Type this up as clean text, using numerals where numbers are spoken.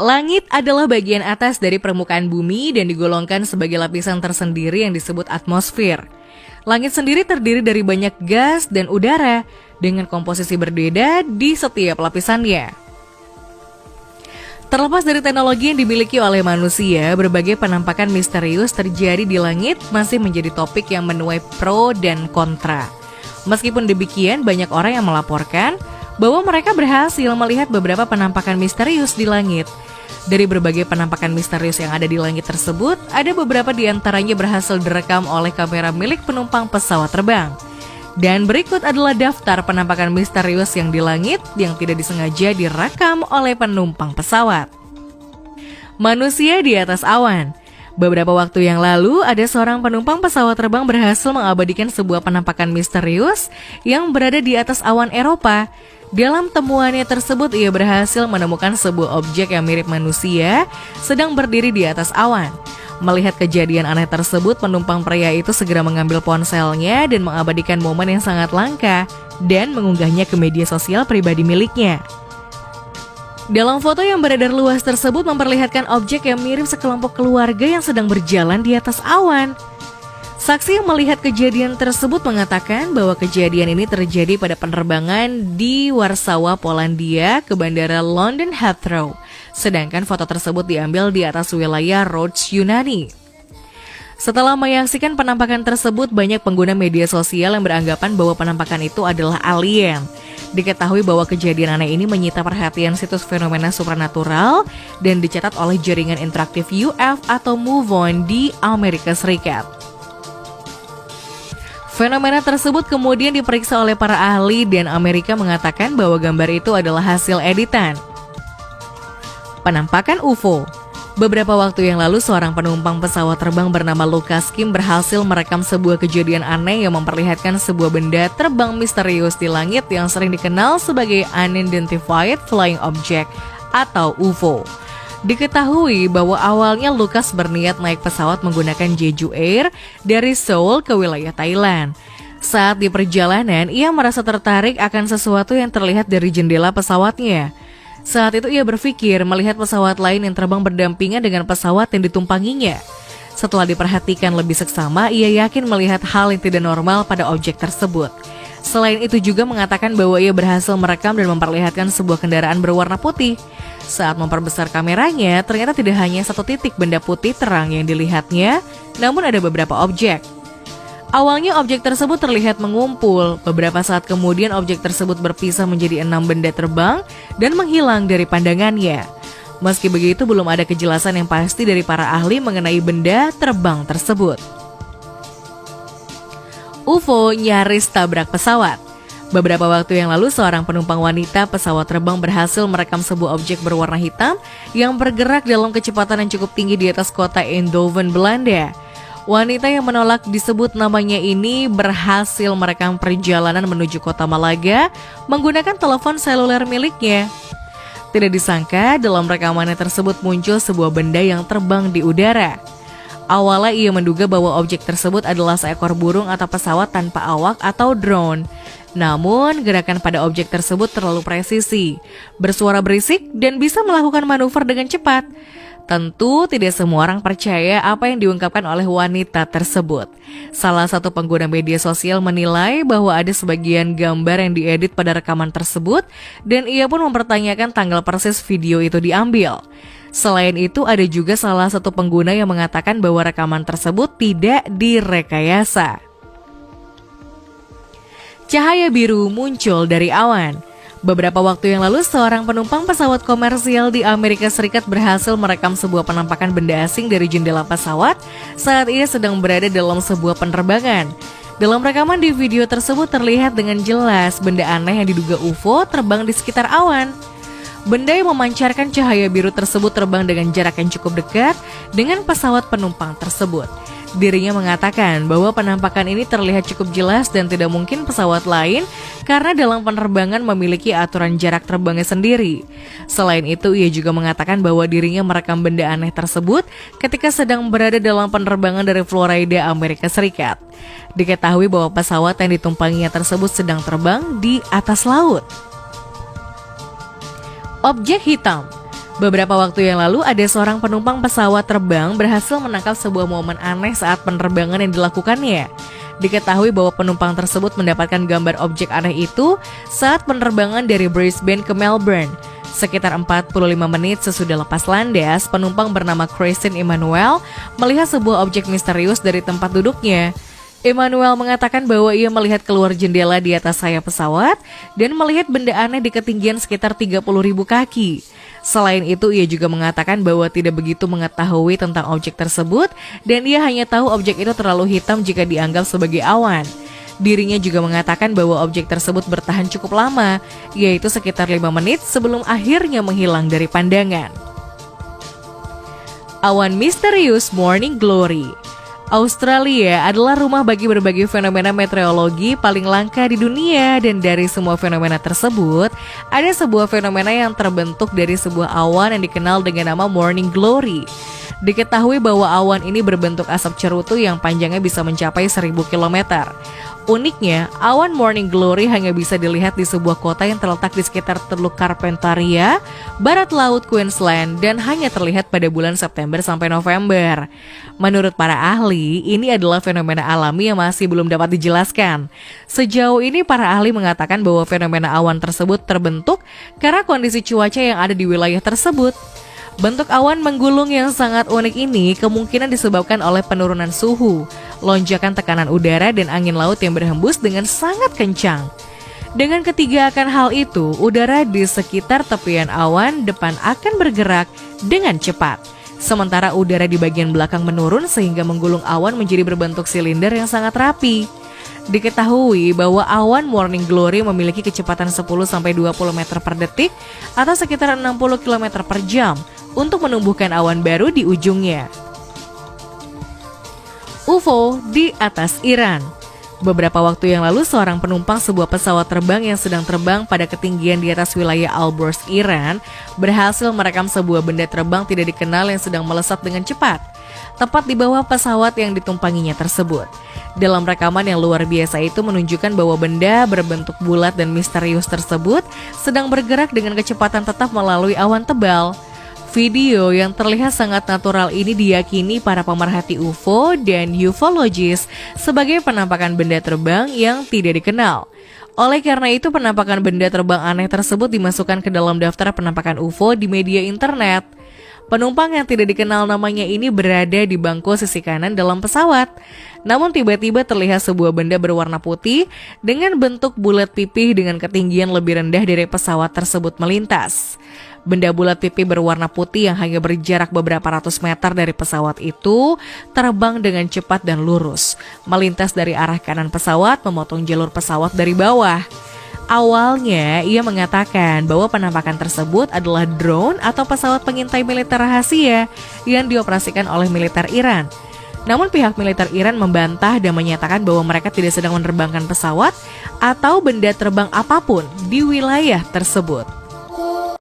Langit adalah bagian atas dari permukaan bumi dan digolongkan sebagai lapisan tersendiri yang disebut atmosfer. Langit sendiri terdiri dari banyak gas dan udara dengan komposisi berbeda di setiap lapisannya. Terlepas dari teknologi yang dimiliki oleh manusia, berbagai penampakan misterius terjadi di langit masih menjadi topik yang menuai pro dan kontra. Meskipun demikian, banyak orang yang melaporkan bahwa mereka berhasil melihat beberapa penampakan misterius di langit. Dari berbagai penampakan misterius yang ada di langit tersebut, ada beberapa di antaranya berhasil direkam oleh kamera milik penumpang pesawat terbang. Dan berikut adalah daftar penampakan misterius yang di langit yang tidak disengaja direkam oleh penumpang pesawat. Manusia di atas awan. Beberapa waktu yang lalu, ada seorang penumpang pesawat terbang berhasil mengabadikan sebuah penampakan misterius yang berada di atas awan Eropa. Dalam temuannya tersebut, ia berhasil menemukan sebuah objek yang mirip manusia sedang berdiri di atas awan. Melihat kejadian aneh tersebut, penumpang pria itu segera mengambil ponselnya dan mengabadikan momen yang sangat langka dan mengunggahnya ke media sosial pribadi miliknya. Dalam foto yang beredar luas tersebut memperlihatkan objek yang mirip sekelompok keluarga yang sedang berjalan di atas awan. Saksi yang melihat kejadian tersebut mengatakan bahwa kejadian ini terjadi pada penerbangan di Warsawa, Polandia ke Bandara London Heathrow. Sedangkan foto tersebut diambil di atas wilayah Rhodes, Yunani. Setelah menyaksikan penampakan tersebut, banyak pengguna media sosial yang beranggapan bahwa penampakan itu adalah alien. Diketahui bahwa kejadian aneh ini menyita perhatian situs fenomena supranatural dan dicatat oleh jaringan interaktif UF atau MoveOn di Amerika Serikat. Fenomena tersebut kemudian diperiksa oleh para ahli dan Amerika mengatakan bahwa gambar itu adalah hasil editan. Penampakan UFO. Beberapa waktu yang lalu, seorang penumpang pesawat terbang bernama Lucas Kim berhasil merekam sebuah kejadian aneh yang memperlihatkan sebuah benda terbang misterius di langit yang sering dikenal sebagai Unidentified Flying Object atau UFO. Diketahui bahwa awalnya Lucas berniat naik pesawat menggunakan Jeju Air dari Seoul ke wilayah Thailand. Saat di perjalanan, ia merasa tertarik akan sesuatu yang terlihat dari jendela pesawatnya. Saat itu ia berpikir melihat pesawat lain yang terbang berdampingan dengan pesawat yang ditumpanginya. Setelah diperhatikan lebih seksama, ia yakin melihat hal yang tidak normal pada objek tersebut. Selain itu juga mengatakan bahwa ia berhasil merekam dan memperlihatkan sebuah kendaraan berwarna putih. Saat memperbesar kameranya, ternyata tidak hanya satu titik benda putih terang yang dilihatnya, namun ada beberapa objek. Awalnya objek tersebut terlihat mengumpul, beberapa saat kemudian objek tersebut berpisah menjadi 6 benda terbang dan menghilang dari pandangannya. Meski begitu, belum ada kejelasan yang pasti dari para ahli mengenai benda terbang tersebut. UFO nyaris tabrak pesawat. Beberapa waktu yang lalu, seorang penumpang wanita pesawat terbang berhasil merekam sebuah objek berwarna hitam yang bergerak dalam kecepatan yang cukup tinggi di atas kota Eindhoven, Belanda. Wanita yang menolak disebut namanya ini berhasil merekam perjalanan menuju kota Malaga menggunakan telepon seluler miliknya. Tidak disangka, dalam rekamannya tersebut muncul sebuah benda yang terbang di udara. Awalnya ia menduga bahwa objek tersebut adalah seekor burung atau pesawat tanpa awak atau drone. Namun, gerakan pada objek tersebut terlalu presisi, bersuara berisik, dan bisa melakukan manuver dengan cepat. Tentu tidak semua orang percaya apa yang diungkapkan oleh wanita tersebut. Salah satu pengguna media sosial menilai bahwa ada sebagian gambar yang diedit pada rekaman tersebut, dan ia pun mempertanyakan tanggal persis video itu diambil. Selain itu, ada juga salah satu pengguna yang mengatakan bahwa rekaman tersebut tidak direkayasa. Cahaya biru muncul dari awan. Beberapa waktu yang lalu, seorang penumpang pesawat komersial di Amerika Serikat berhasil merekam sebuah penampakan benda asing dari jendela pesawat saat ia sedang berada dalam sebuah penerbangan. Dalam rekaman di video tersebut terlihat dengan jelas benda aneh yang diduga UFO terbang di sekitar awan. Benda yang memancarkan cahaya biru tersebut terbang dengan jarak yang cukup dekat dengan pesawat penumpang tersebut. Dirinya mengatakan bahwa penampakan ini terlihat cukup jelas dan tidak mungkin pesawat lain karena dalam penerbangan memiliki aturan jarak terbangnya sendiri. Selain itu, ia juga mengatakan bahwa dirinya merekam benda aneh tersebut ketika sedang berada dalam penerbangan dari Florida, Amerika Serikat. Diketahui bahwa pesawat yang ditumpanginya tersebut sedang terbang di atas laut. Objek hitam. Beberapa waktu yang lalu ada seorang penumpang pesawat terbang berhasil menangkap sebuah momen aneh saat penerbangan yang dilakukannya. Diketahui bahwa penumpang tersebut mendapatkan gambar objek aneh itu saat penerbangan dari Brisbane ke Melbourne. Sekitar 45 menit sesudah lepas landas, penumpang bernama Christine Emmanuel melihat sebuah objek misterius dari tempat duduknya. Emmanuel mengatakan bahwa ia melihat keluar jendela di atas sayap pesawat dan melihat benda aneh di ketinggian sekitar 30.000 kaki. Selain itu, ia juga mengatakan bahwa tidak begitu mengetahui tentang objek tersebut dan ia hanya tahu objek itu terlalu hitam jika dianggap sebagai awan. Dirinya juga mengatakan bahwa objek tersebut bertahan cukup lama, yaitu sekitar 5 menit sebelum akhirnya menghilang dari pandangan. Awan misterius Morning Glory. Australia adalah rumah bagi berbagai fenomena meteorologi paling langka di dunia, dan dari semua fenomena tersebut, ada sebuah fenomena yang terbentuk dari sebuah awan yang dikenal dengan nama Morning Glory. Diketahui bahwa awan ini berbentuk asap cerutu yang panjangnya bisa mencapai 1.000 km. Uniknya, awan Morning Glory hanya bisa dilihat di sebuah kota yang terletak di sekitar Teluk Carpentaria, barat laut Queensland, dan hanya terlihat pada bulan September sampai November. Menurut para ahli, ini adalah fenomena alami yang masih belum dapat dijelaskan. Sejauh ini, para ahli mengatakan bahwa fenomena awan tersebut terbentuk karena kondisi cuaca yang ada di wilayah tersebut. Bentuk awan menggulung yang sangat unik ini kemungkinan disebabkan oleh penurunan suhu, lonjakan tekanan udara, dan angin laut yang berhembus dengan sangat kencang. Dengan ketiga akan hal itu, udara di sekitar tepian awan depan akan bergerak dengan cepat. Sementara udara di bagian belakang menurun sehingga menggulung awan menjadi berbentuk silinder yang sangat rapi. Diketahui bahwa awan Morning Glory memiliki kecepatan 10-20 meter per detik atau sekitar 60 km per jam untuk menumbuhkan awan baru di ujungnya. UFO di atas Iran. Beberapa waktu yang lalu, seorang penumpang sebuah pesawat terbang yang sedang terbang pada ketinggian di atas wilayah Alborz, Iran, berhasil merekam sebuah benda terbang tidak dikenal yang sedang melesat dengan cepat, tepat di bawah pesawat yang ditumpanginya tersebut. Dalam rekaman yang luar biasa itu menunjukkan bahwa benda berbentuk bulat dan misterius tersebut sedang bergerak dengan kecepatan tetap melalui awan tebal. Video yang terlihat sangat natural ini diyakini para pemerhati UFO dan ufologis sebagai penampakan benda terbang yang tidak dikenal. Oleh karena itu, penampakan benda terbang aneh tersebut dimasukkan ke dalam daftar penampakan UFO di media internet. Penumpang yang tidak dikenal namanya ini berada di bangku sisi kanan dalam pesawat. Namun tiba-tiba terlihat sebuah benda berwarna putih dengan bentuk bulat pipih dengan ketinggian lebih rendah dari pesawat tersebut melintas. Benda bulat pipih berwarna putih yang hanya berjarak beberapa ratus meter dari pesawat itu terbang dengan cepat dan lurus, melintas dari arah kanan pesawat, memotong jalur pesawat dari bawah. Awalnya, ia mengatakan bahwa penampakan tersebut adalah drone atau pesawat pengintai militer rahasia yang dioperasikan oleh militer Iran. Namun pihak militer Iran membantah dan menyatakan bahwa mereka tidak sedang menerbangkan pesawat atau benda terbang apapun di wilayah tersebut.